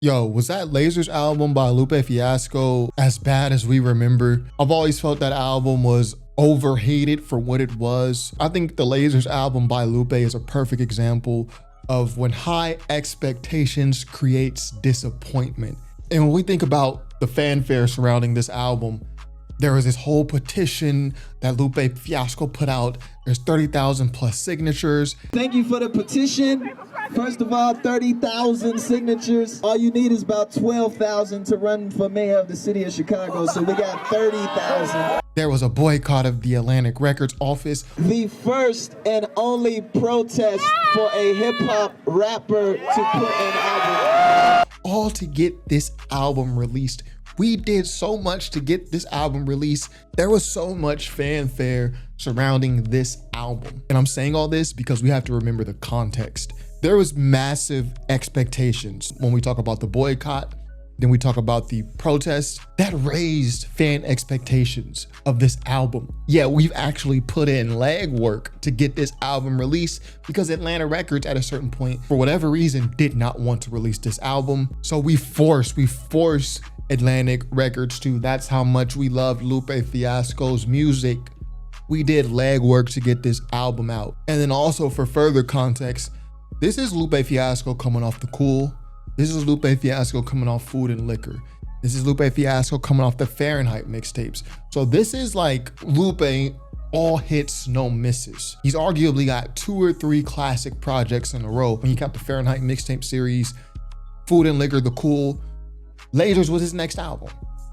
Yo, was that Lasers album by Lupe Fiasco as bad as we remember? I've always felt that album was overhated for what it was. I think the Lasers album by Lupe is a perfect example of when high expectations creates disappointment. And when we think about the fanfare surrounding this album, there was this whole petition that Lupe Fiasco put out. There's 30,000 plus signatures. Thank you for the petition. First of all, 30,000 signatures. All you need is about 12,000 to run for mayor of the city of Chicago. So we got 30,000. There was a boycott of the Atlantic Records office. The first and only protest for a hip hop rapper to put an album. All to get this album released. We did so much to get this album released. There was so much fanfare surrounding this album. And I'm saying all this because we have to remember the context. There was massive expectations when we talk about the boycott, then we talk about the protests that raised fan expectations of this album. Yeah, we've actually put in legwork to get this album released because Atlanta Records at a certain point, for whatever reason, did not want to release this album. So we force Atlantic Records to. That's how much we loved Lupe Fiasco's music. We did legwork to get this album out. And then also for further context, this is Lupe Fiasco coming off The Cool. This is Lupe Fiasco coming off Food and Liquor. This is Lupe Fiasco coming off the Fahrenheit mixtapes. So this is like Lupe, all hits, no misses. He's arguably got 2 or 3 classic projects in a row. When he got the Fahrenheit mixtape series, Food and Liquor, The Cool, Lasers was his next album.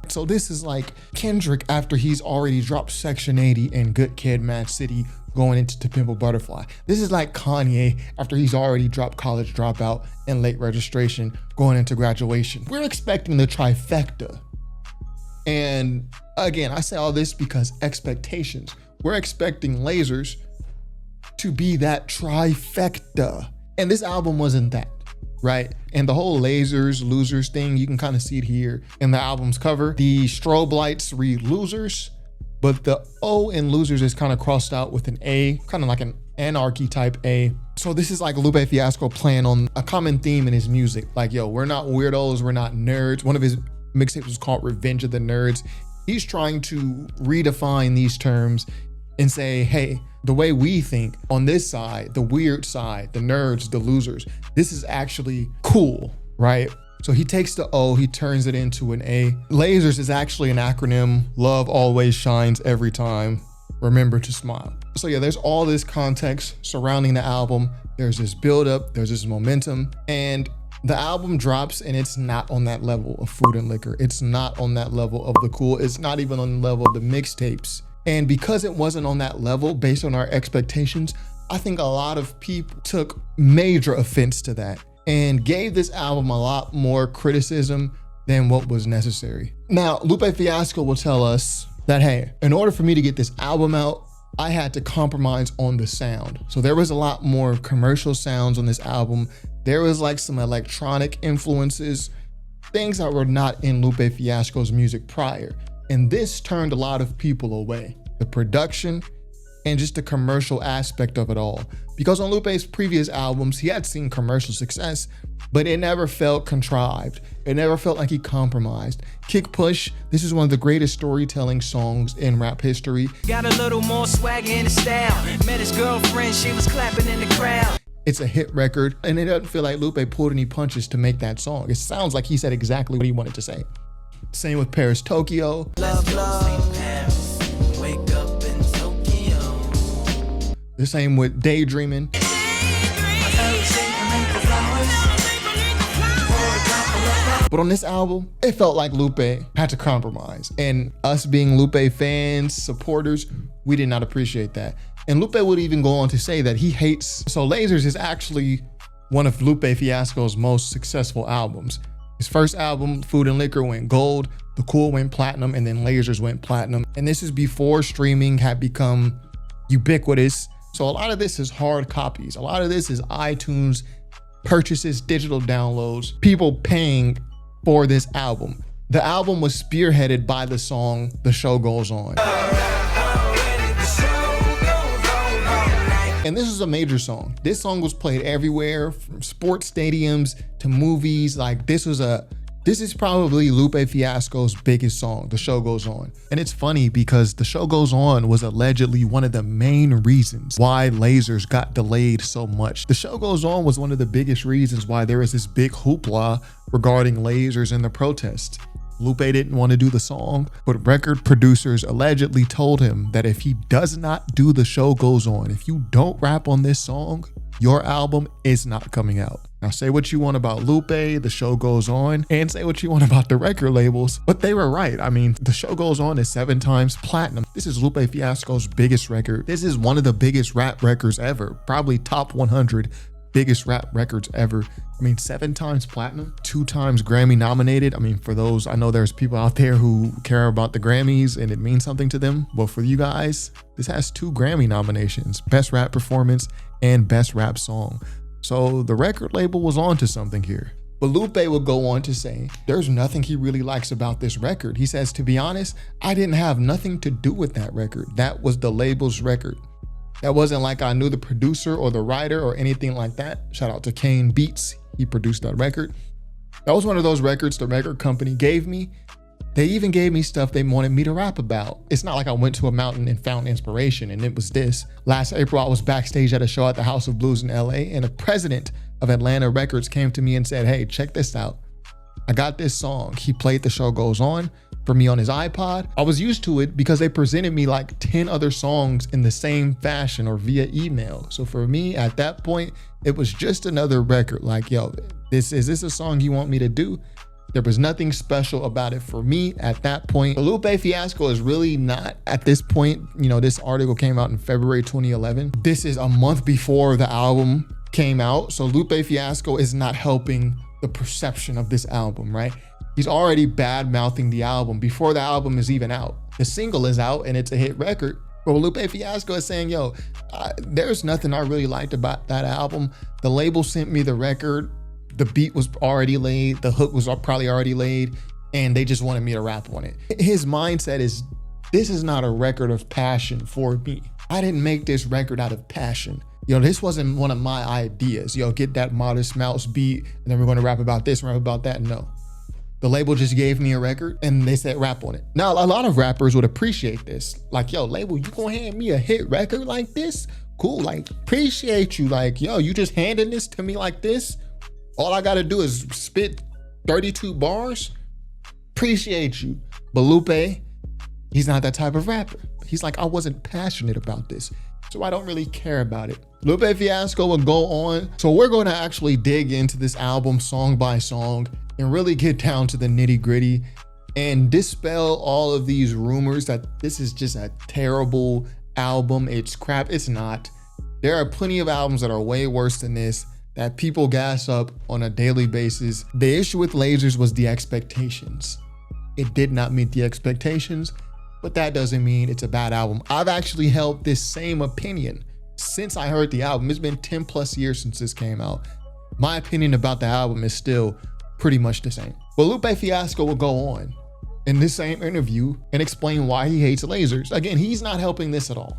So this is like Kendrick after he's already dropped Section 80 and Good Kid, Mad City, going into To Pimp a Butterfly. This is like Kanye after he's already dropped College Dropout and Late Registration, going into Graduation. We're expecting the trifecta. And again, I say all this because expectations. We're expecting Lasers to be that trifecta. And this album wasn't that. Right? And the whole Lasers, Losers thing, you can kind of see it here in the album's cover. The strobe lights read Losers, but the O in Losers is kind of crossed out with an A, kind of like an anarchy type A. So this is like Lupe Fiasco playing on a common theme in his music. Like, yo, we're not weirdos, we're not nerds. One of his mixtapes was called Revenge of the Nerds. He's trying to redefine these terms and say, hey, the way we think on this side, the weird side, the nerds, the losers, this is actually cool, right? So he takes the O, he turns it into an A. Lasers is actually an acronym. Love always shines every time. Remember to smile. So yeah, there's all this context surrounding the album. There's this buildup, there's this momentum, and the album drops and it's not on that level of Food and Liquor. It's not on that level of The Cool. It's not even on the level of the mixtapes. And because it wasn't on that level based on our expectations, I think a lot of people took major offense to that and gave this album a lot more criticism than what was necessary. Now, Lupe Fiasco will tell us that, hey, in order for me to get this album out, I had to compromise on the sound. So there was a lot more commercial sounds on this album. There was like some electronic influences, things that were not in Lupe Fiasco's music prior. And this turned a lot of people away. The production and just the commercial aspect of it all. Because on Lupe's previous albums, he had seen commercial success, but it never felt contrived. It never felt like he compromised. Kick Push, this is one of the greatest storytelling songs in rap history. Got a little more swagger in the style. Met his girlfriend, she was clapping in the crowd. It's a hit record, and it doesn't feel like Lupe pulled any punches to make that song. It sounds like he said exactly what he wanted to say. Same with Paris, Tokyo. Love, love. Wake up in Tokyo. The same with Daydreaming. But on this album, it felt like Lupe had to compromise. And us being Lupe fans, supporters, we did not appreciate that. And Lupe would even go on to say that he hates. So Lasers is actually one of Lupe Fiasco's most successful albums. His first album, Food and Liquor, went gold, The Cool went platinum, and then Lasers went platinum. And this is before streaming had become ubiquitous. So a lot of this is hard copies. A lot of this is iTunes purchases, digital downloads, people paying for this album. The album was spearheaded by the song The Show Goes On. And this is a major song. This song was played everywhere, from sports stadiums to movies. Like this is probably Lupe Fiasco's biggest song, The Show Goes On. And it's funny because The Show Goes On was allegedly one of the main reasons why Lasers got delayed so much. The Show Goes On was one of the biggest reasons why there was this big hoopla regarding Lasers and the protests. Lupe didn't want to do the song, but record producers allegedly told him that if he does not do The Show Goes On, if you don't rap on this song, your album is not coming out. Now say what you want about Lupe, The Show Goes On, and say what you want about the record labels, but they were right. I mean, The Show Goes On is 7 times platinum. This is Lupe Fiasco's biggest record. This is one of the biggest rap records ever, probably top 100 biggest rap records ever. I mean, 7 times platinum, 2 times Grammy nominated. I mean, for those, I know there's people out there who care about the Grammys and it means something to them. But for you guys, this has 2 Grammy nominations, Best Rap Performance and Best Rap Song. So the record label was onto something here. But Lupe would go on to say, there's nothing he really likes about this record. He says, to be honest, I didn't have nothing to do with that record. That was the label's record. That wasn't like I knew the producer or the writer or anything like that. Shout out to Kane Beats. He produced that record. That was one of those records the record company gave me. They even gave me stuff they wanted me to rap about. It's not like I went to a mountain and found inspiration and it was this. Last April, I was backstage at a show at the House of Blues in LA, and the president of Atlanta Records came to me and said, hey, check this out. I got this song. He played The Show Goes On for me on his iPod. I was used to it because they presented me like 10 other songs in the same fashion or via email. So for me at that point, it was just another record. Like, yo, is this a song you want me to do? There was nothing special about it for me at that point. But Lupe Fiasco is really not at this point. You know, this article came out in February 2011. This is a month before the album came out. So Lupe Fiasco is not helping the perception of this album, right? He's already bad mouthing the album before the album is even out. The single is out and it's a hit record. But Lupe Fiasco is saying, yo, there's nothing I really liked about that album. The label sent me the record. The beat was already laid. The hook was probably already laid. And they just wanted me to rap on it. His mindset is, this is not a record of passion for me. I didn't make this record out of passion. Yo, this wasn't one of my ideas. Yo, get that Modest Mouse beat, and then we're gonna rap about this, rap about that. No. The label just gave me a record and they said rap on it. Now, a lot of rappers would appreciate this. Like, yo, label, you gonna hand me a hit record like this? Cool, like, appreciate you. Like, yo, you just handing this to me like this? All I gotta do is spit 32 bars? Appreciate you. But Lupe, he's not that type of rapper. He's like, I wasn't passionate about this, so I don't really care about it. Lupe Fiasco will go on. So we're going to actually dig into this album song by song and really get down to the nitty gritty and dispel all of these rumors that this is just a terrible album. It's crap. It's not. There are plenty of albums that are way worse than this that people gas up on a daily basis. The issue with Lasers was the expectations. It did not meet the expectations, but that doesn't mean it's a bad album. I've actually held this same opinion since I heard the album. It's been 10 plus years since this came out. My opinion about the album is still pretty much the same. But Lupe Fiasco will go on in this same interview and explain why he hates Lasers. Again, he's not helping this at all.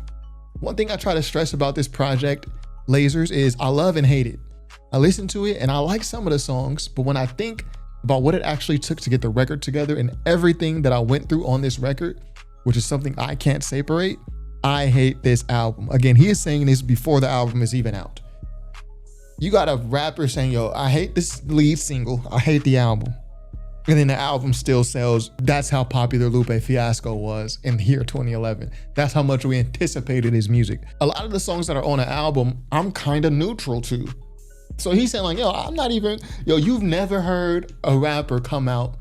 One thing I try to stress about this project, Lasers, is I love and hate it. I listen to it and I like some of the songs, but when I think about what it actually took to get the record together and everything that I went through on this record, which is something I can't separate, I hate this album. Again, he is saying this before the album is even out. You got a rapper saying, yo, I hate this lead single, I hate the album. And then the album still sells. That's how popular Lupe Fiasco was in the year 2011. That's how much we anticipated his music. A lot of the songs that are on the album, I'm kind of neutral to. So he's saying like, yo, I'm not even, yo, you've never heard a rapper come out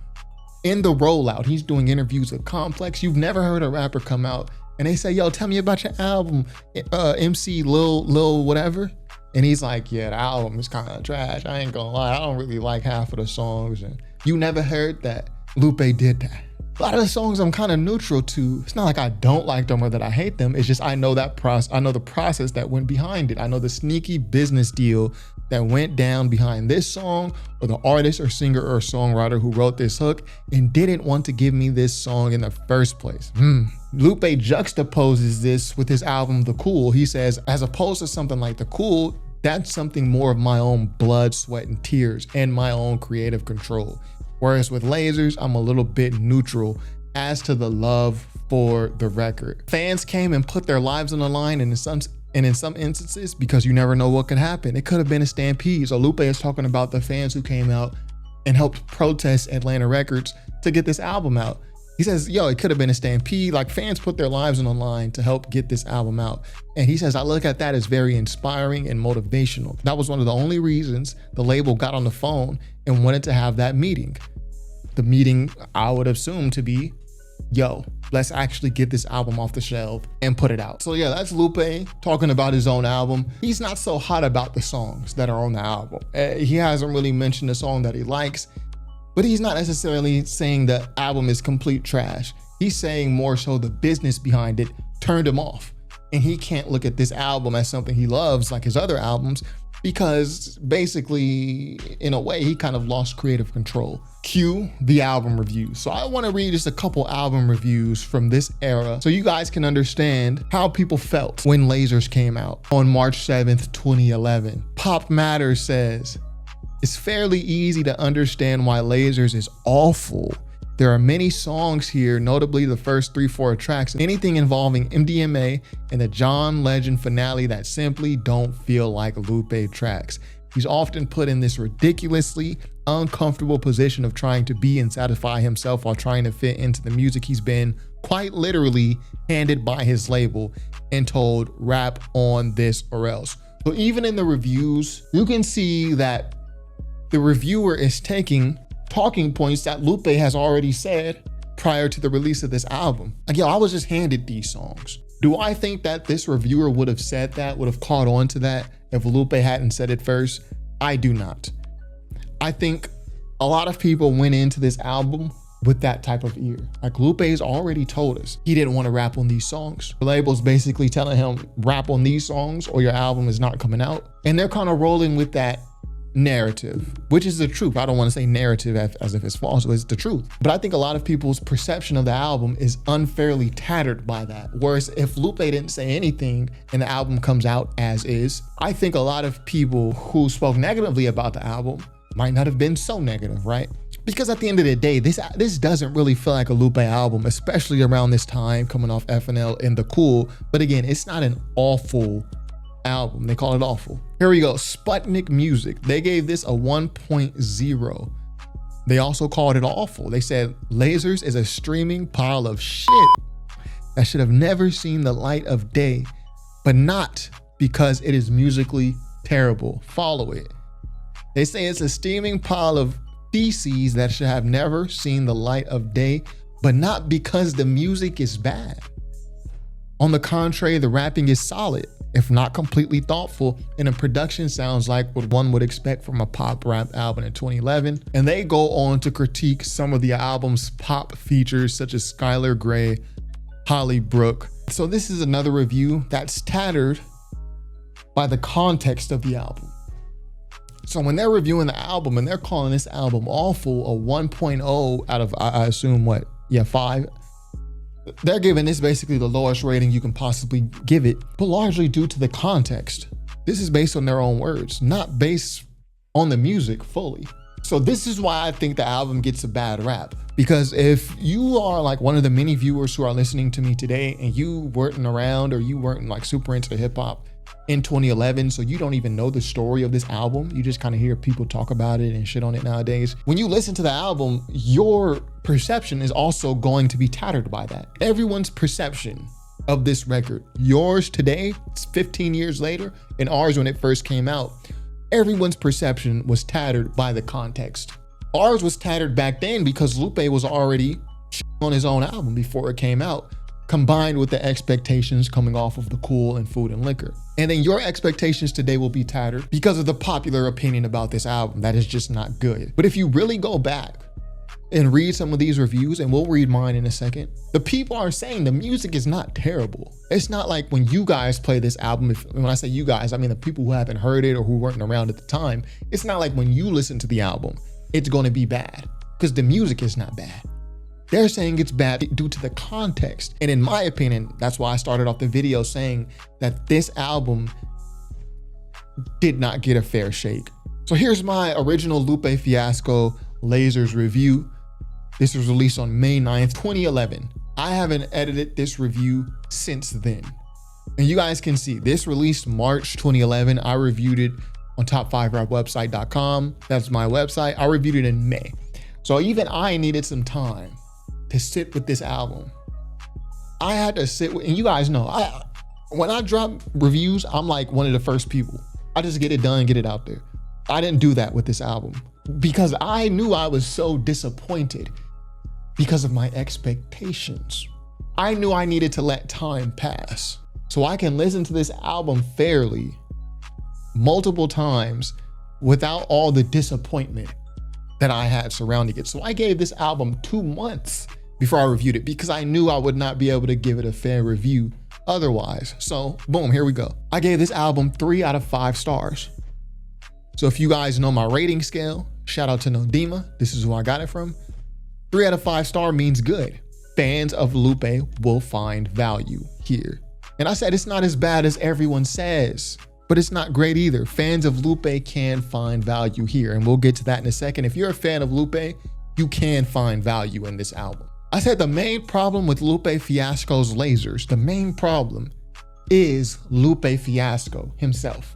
in the rollout. He's doing interviews with Complex. You've never heard a rapper come out and they say, yo, tell me about your album, MC Lil whatever. And he's like, yeah, the album is kind of trash. I ain't gonna lie, I don't really like half of the songs. And you never heard that. Lupe did that. A lot of the songs I'm kind of neutral to. It's not like I don't like them or that I hate them. It's just I know that I know the process that went behind it. I know the sneaky business deal that went down behind this song, or the artist or singer or songwriter who wrote this hook and didn't want to give me this song in the first place. Lupe juxtaposes this with his album The Cool. He says, as opposed to something like The Cool, that's something more of my own blood, sweat, and tears and my own creative control. Whereas with Lasers, I'm a little bit neutral as to the love for the record. Fans came and put their lives on the line, and in some instances, because you never know what could happen, it could have been a stampede. So Lupe is talking about the fans who came out and helped protest Atlanta Records to get this album out. He says, yo, it could have been a stampede. Like, fans put their lives on the line to help get this album out. And he says, I look at that as very inspiring and motivational. That was one of the only reasons the label got on the phone and wanted to have that meeting. The meeting, I would assume, to be, yo, let's actually get this album off the shelf and put it out. So yeah, that's Lupe talking about his own album. He's not so hot about the songs that are on the album. He hasn't really mentioned a song that he likes, but he's not necessarily saying the album is complete trash. He's saying more so the business behind it turned him off. And he can't look at this album as something he loves like his other albums, because basically, in a way, he kind of lost creative control. Cue the album reviews. So I want to read just a couple album reviews from this era so you guys can understand how people felt when Lasers came out on March 7th, 2011. Pop Matters says, it's fairly easy to understand why Lasers is awful. There are many songs here, notably the first 3-4 tracks, anything involving MDMA and the John Legend finale that simply don't feel like Lupe tracks. He's often put in this ridiculously uncomfortable position of trying to be and satisfy himself while trying to fit into the music he's been quite literally handed by his label and told, rap on this or else. So even in the reviews, you can see that the reviewer is taking talking points that Lupe has already said prior to the release of this album. Like, yo, I was just handed these songs. Do I think that this reviewer would have said that, would have caught on to that if Lupe hadn't said it first? I do not. I think a lot of people went into this album with that type of ear. Like, Lupe's already told us he didn't want to rap on these songs. The label's basically telling him, rap on these songs or your album is not coming out. And they're kind of rolling with that narrative, which is the truth. I don't want to say narrative as if it's false, but it's the truth. But I think a lot of people's perception of the album is unfairly tattered by that. Whereas if Lupe didn't say anything and the album comes out as is, I think a lot of people who spoke negatively about the album might not have been so negative, right? Because at the end of the day, this doesn't really feel like a Lupe album, especially around this time coming off FNL and The Cool. But again, it's not an awful album. They call it awful. Here we go. Sputnik Music. They gave this a 1.0. They also called it awful. They said Lasers is a streaming pile of shit that should have never seen the light of day, but not because it is musically terrible. Follow it. They say it's a steaming pile of feces that should have never seen the light of day, but not because the music is bad. On the contrary, the rapping is solid, if not completely thoughtful, and the production sounds like what one would expect from a pop rap album in 2011. And they go on to critique some of the album's pop features, such as Skylar Grey, Holly Brook. So this is another review that's tattered by the context of the album. So when they're reviewing the album and they're calling this album awful, a 1.0 out of, I assume, what? Yeah, 5. They're giving this basically the lowest rating you can possibly give it, but largely due to the context. This is based on their own words, not based on the music fully. So this is why I think the album gets a bad rap. Because if you are like one of the many viewers who are listening to me today and you weren't around or you weren't like super into hip hop in 2011, so you don't even know the story of this album, you just kind of hear people talk about it and shit on it nowadays. When you listen to the album, your perception is also going to be tattered by that. Everyone's perception of this record, yours today, it's 15 years later, and ours when it first came out, everyone's perception was tattered by the context. Ours was tattered back then because Lupe was already on his own album before it came out, combined with the expectations coming off of The Cool and Food and Liquor. And then your expectations today will be tattered because of the popular opinion about this album that is just not good. But if you really go back and read some of these reviews, and we'll read mine in a second, the people are saying the music is not terrible. It's not like when you guys play this album, when I say you guys, I mean the people who haven't heard it or who weren't around at the time. It's not like when you listen to the album, it's going to be bad, because the music is not bad. They're saying it's bad due to the context. And in my opinion, that's why I started off the video saying that this album did not get a fair shake. So here's my original Lupe Fiasco Lasers review. This was released on May 9th, 2011. I haven't edited this review since then. And you guys can see this released March 2011. I reviewed it on top5rapwebsite.com. That's my website. I reviewed it in May. So even I needed some time to sit with this album. I had to sit with, and you guys know, when I drop reviews, I'm like one of the first people. I just get it done, get it out there. I didn't do that with this album because I knew I was so disappointed because of my expectations. I knew I needed to let time pass so I can listen to this album fairly multiple times without all the disappointment that I had surrounding it. So I gave this album 2 months before I reviewed it because I knew I would not be able to give it a fair review otherwise. So boom, here we go. I gave this album 3 out of 5 stars. So if you guys know my rating scale, shout out to Nodima. This is who I got it from. 3 out of 5 star means good. Fans of Lupe will find value here. And I said it's not as bad as everyone says, but it's not great either. Fans of Lupe can find value here, and we'll get to that in a second. If you're a fan of Lupe, you can find value in this album. I said the main problem with Lupe Fiasco's Lasers, the main problem is Lupe Fiasco himself.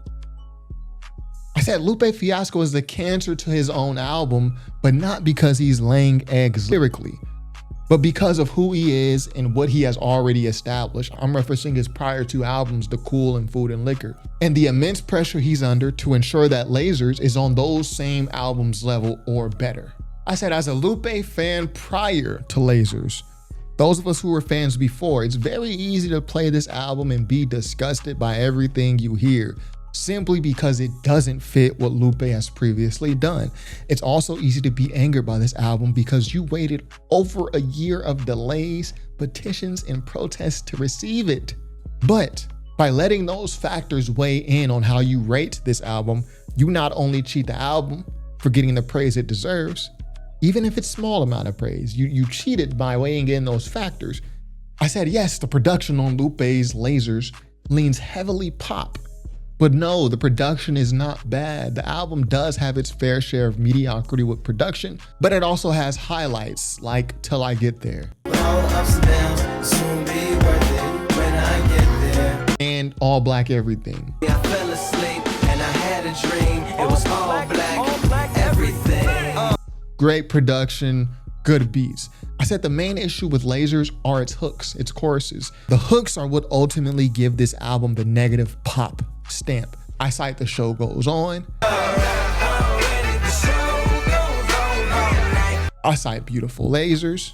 I said Lupe Fiasco is the cancer to his own album, but not because he's laying eggs lyrically, but because of who he is and what he has already established. I'm referencing his prior 2 albums, The Cool and Food and Liquor, and the immense pressure he's under to ensure that Lasers is on those same albums level or better. I said as a Lupe fan prior to Lasers, those of us who were fans before, it's very easy to play this album and be disgusted by everything you hear, simply because it doesn't fit what Lupe has previously done. It's also easy to be angered by this album because you waited over a year of delays, petitions, and protests to receive it. But by letting those factors weigh in on how you rate this album, you not only cheat the album for getting the praise it deserves, even if it's small amount of praise, you cheated by weighing in those factors. I said, yes, the production on Lupe's Lasers leans heavily pop. But no, the production is not bad. The album does have its fair share of mediocrity with production, but it also has highlights like Till I Get There. And All Black Everything. I fell asleep and I had a dream. It was all black everything. Great production, good beats. I said the main issue with Lasers are its hooks, its choruses. The hooks are what ultimately give this album the negative pop stamp. I cite The Show Goes On. I cite Beautiful Lasers.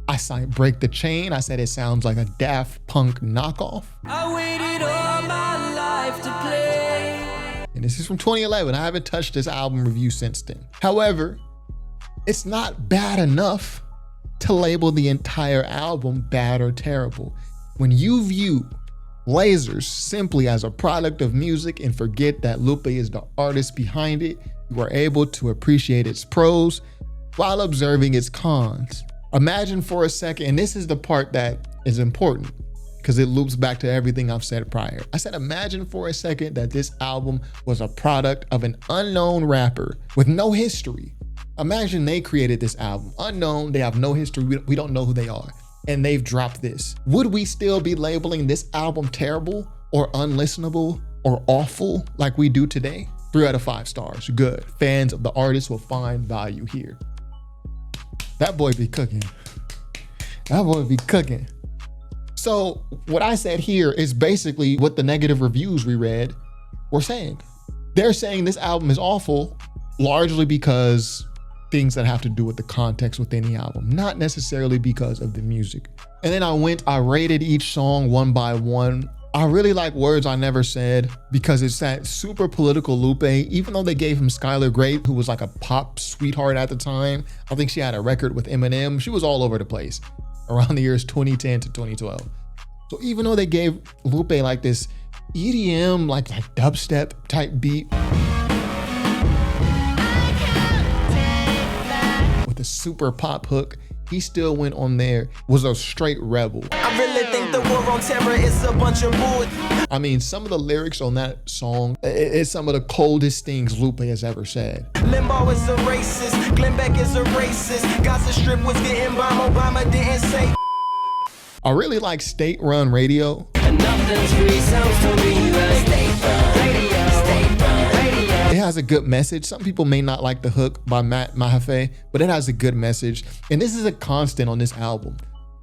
I cite Break the Chain. I said it sounds like a Daft Punk knockoff. I waited all my life to play. And this is from 2011. I haven't touched this album review since then. However, it's not bad enough to label the entire album bad or terrible. When you view Lasers simply as a product of music and forget that Lupe is the artist behind it, you are able to appreciate its pros while observing its cons. Imagine for a second, and this is the part that is important because it loops back to everything I've said prior. I said, imagine for a second that this album was a product of an unknown rapper with no history. Imagine they created this album, unknown, they have no history, we don't know who they are, and they've dropped this. Would we still be labeling this album terrible or unlistenable or awful like we do today? 3 out of 5 stars, good. Fans of the artist will find value here. That boy be cooking. That boy be cooking. So what I said here is basically what the negative reviews we read were saying. They're saying this album is awful largely because things that have to do with the context within the album, not necessarily because of the music. And then I rated each song one by one. I really like Words I Never Said because it's that super political Lupe, even though they gave him Skylar Grey, who was like a pop sweetheart at the time. I think she had a record with Eminem. She was all over the place around the years 2010 to 2012. So even though they gave Lupe like this EDM, like dubstep type beat, a super pop hook, he still went on there, was a straight rebel. I really think the war on terror is a bunch of bull. I mean, some of the lyrics on that song, it's some of the coldest things Lupe has ever said. Limbaugh is a racist, Glenn Beck is a racist. Gaza Strip was getting bombed, Obama didn't say. I really like state-run radio. It has a good message. Some people may not like the hook by Matt Mahaffey, but it has a good message. And this is a constant on this album.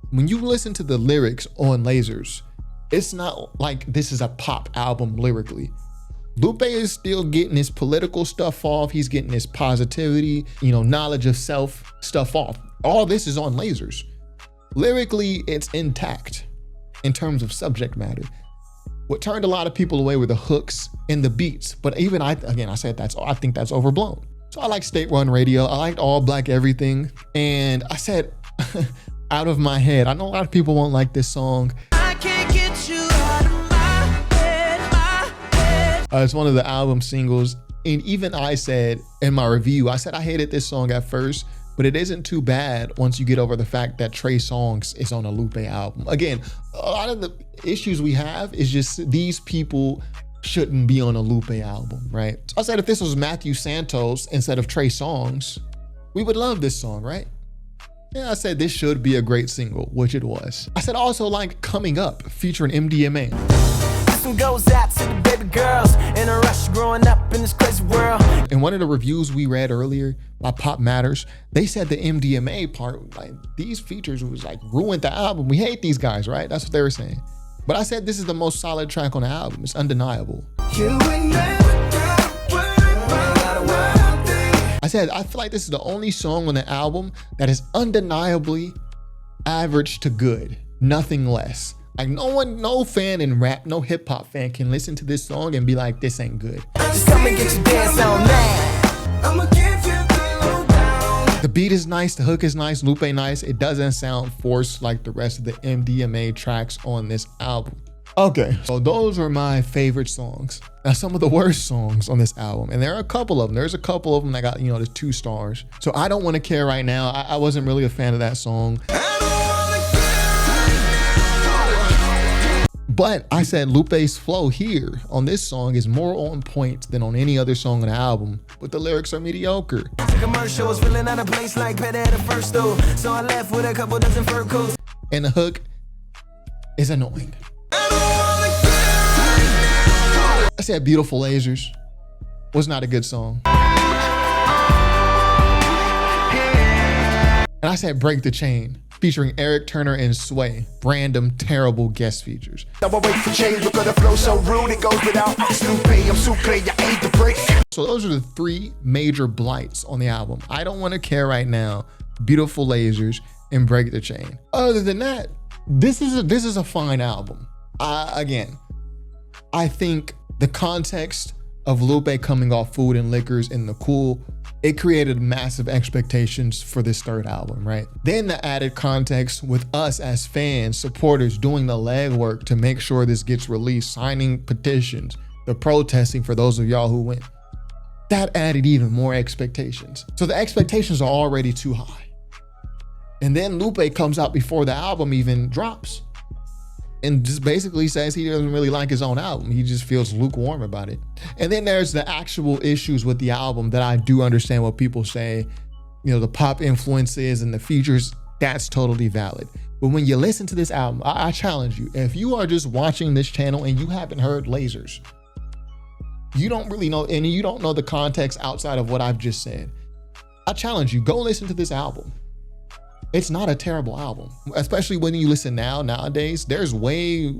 When you listen to the lyrics on Lasers, it's not like this is a pop album lyrically. Lupe is still getting his political stuff off. He's getting his positivity, knowledge of self stuff off. All this is on Lasers. Lyrically, it's intact in terms of subject matter. What turned a lot of people away were the hooks and the beats. But even I think that's overblown. So I like state-run radio. I liked All Black Everything. And I said, Out of My Head. I know a lot of people won't like this song. I can't get you out of my head. It's one of the album singles. And even I said in my review, I hated this song at first, but it isn't too bad once you get over the fact that Trey Songz is on a Lupe album. Again, a lot of the issues we have is just these people shouldn't be on a Lupe album, right? So I said if this was Matthew Santos instead of Trey Songz, we would love this song, right? Yeah, I said this should be a great single, which it was. I said also like Coming Up featuring MDMA. Goes out to the baby girls in a rush growing up in this crazy world. In one of the reviews we read earlier by Pop Matters, they said the MDMA part, like these features was like ruined the album. We hate these guys, right? That's what they were saying. But I said this is the most solid track on the album. It's undeniable. I said I feel like this is the only song on the album that is undeniably average to good, nothing less. Like no fan in rap, no hip hop fan can listen to this song and be like, this ain't good. Just come and get your dance on now. I'ma give you the lowdown. The beat is nice, the hook is nice, Lupe nice. It doesn't sound forced like the rest of the MDMA tracks on this album. Okay, so those are my favorite songs. Now some of the worst songs on this album, and there are a couple of them. There's a couple of them that got, there's 2 stars. So I Don't Wanna Care Right Now. I wasn't really a fan of that song. But I said Lupe's flow here on this song is more on point than on any other song on the album, but the lyrics are mediocre. Commercial was feeling out of place like Pet at the first though. So I left with a couple dozen fur coats. And the hook is annoying. I said Beautiful Lasers was not a good song. And I said Break the Chain, featuring Eric Turner and Sway. Random, terrible guest features. Now I wait for change because the flow so rude it goes without. Snoopy, I'm so clear, I hate the break. So those are the 3 major blights on the album. I Don't Wanna Care Right Now, Beautiful Lasers, and Break the Chain. Other than that, this is a fine album. Again, I think the context of Lupe coming off Food and Liquors and The Cool, it created massive expectations for this third album, right? Then the added context with us as fans, supporters, doing the legwork to make sure this gets released, signing petitions, the protesting for those of y'all who went. That added even more expectations. So the expectations are already too high. And then Lupe comes out before the album even drops and just basically says he doesn't really like his own album. He just feels lukewarm about it. And then there's the actual issues with the album that I do understand what people say, the pop influences and the features, that's totally valid. But when you listen to this album, I challenge you, if you are just watching this channel and you haven't heard Lasers, you don't really know, and you don't know the context outside of what I've just said, I challenge you, go listen to this album. It's not a terrible album, especially when you listen nowadays. There's way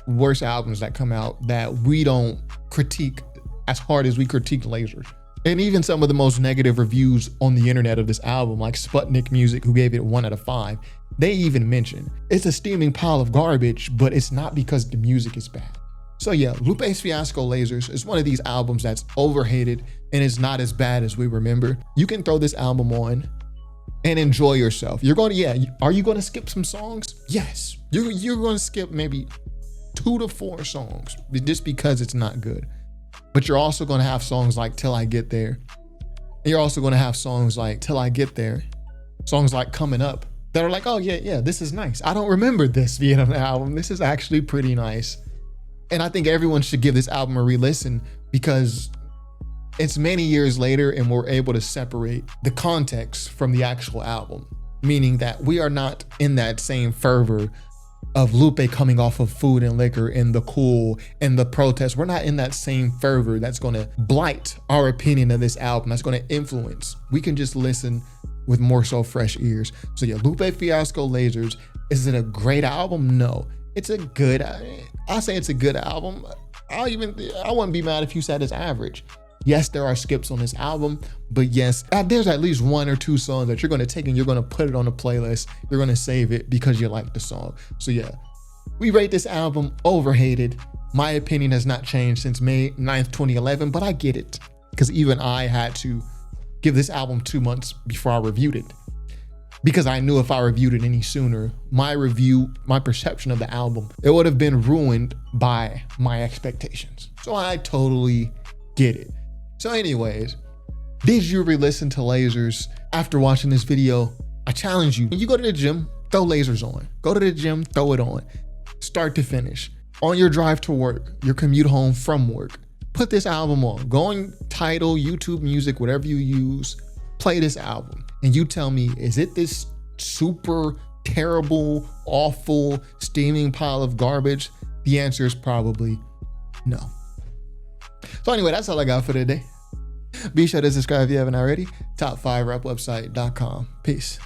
worse albums that come out that we don't critique as hard as we critique Lasers. And even some of the most negative reviews on the internet of this album, like Sputnik Music, who gave it 1 out of 5, they even mention it's a steaming pile of garbage, but it's not because the music is bad. So yeah, Lupe Fiasco Lasers is one of these albums that's overhated and is not as bad as we remember. You can throw this album on and enjoy yourself. Are you going to skip some songs? Yes. You're going to skip maybe 2 to 4 songs just because it's not good. But you're also going to have songs like Till I Get There. And you're also going to have songs like Till I Get There songs like Coming Up that are like, oh yeah, this is nice. I don't remember this being on the album. This is actually pretty nice. And I think everyone should give this album a re-listen because it's many years later and we're able to separate the context from the actual album, meaning that we are not in that same fervor of Lupe coming off of Food and Liquor and The Cool and the protest. We're not in that same fervor that's gonna blight our opinion of this album, that's gonna influence. We can just listen with more so fresh ears. So yeah, Lupe Fiasco Lasers. Is it a great album? No. It's a good, I'll say it's a good album. I wouldn't be mad if you said it's average. Yes, there are skips on this album, but yes, there's at least 1 or 2 songs that you're gonna take and you're gonna put it on a playlist. You're gonna save it because you like the song. So yeah, we rate this album overhated. My opinion has not changed since May 9th, 2011, but I get it because even I had to give this album 2 months before I reviewed it because I knew if I reviewed it any sooner, my review, my perception of the album, it would have been ruined by my expectations. So I totally get it. So anyways, did you re-listen to Lasers after watching this video? I challenge you. When you go to the gym, throw Lasers on. Go to the gym, throw it on. Start to finish. On your drive to work, your commute home from work, put this album on. Go on Tidal, YouTube Music, whatever you use, play this album. And you tell me, is it this super terrible, awful, steaming pile of garbage? The answer is probably no. So anyway, that's all I got for today. Be sure to subscribe if you haven't already. Top5rapwebsite.com. Peace.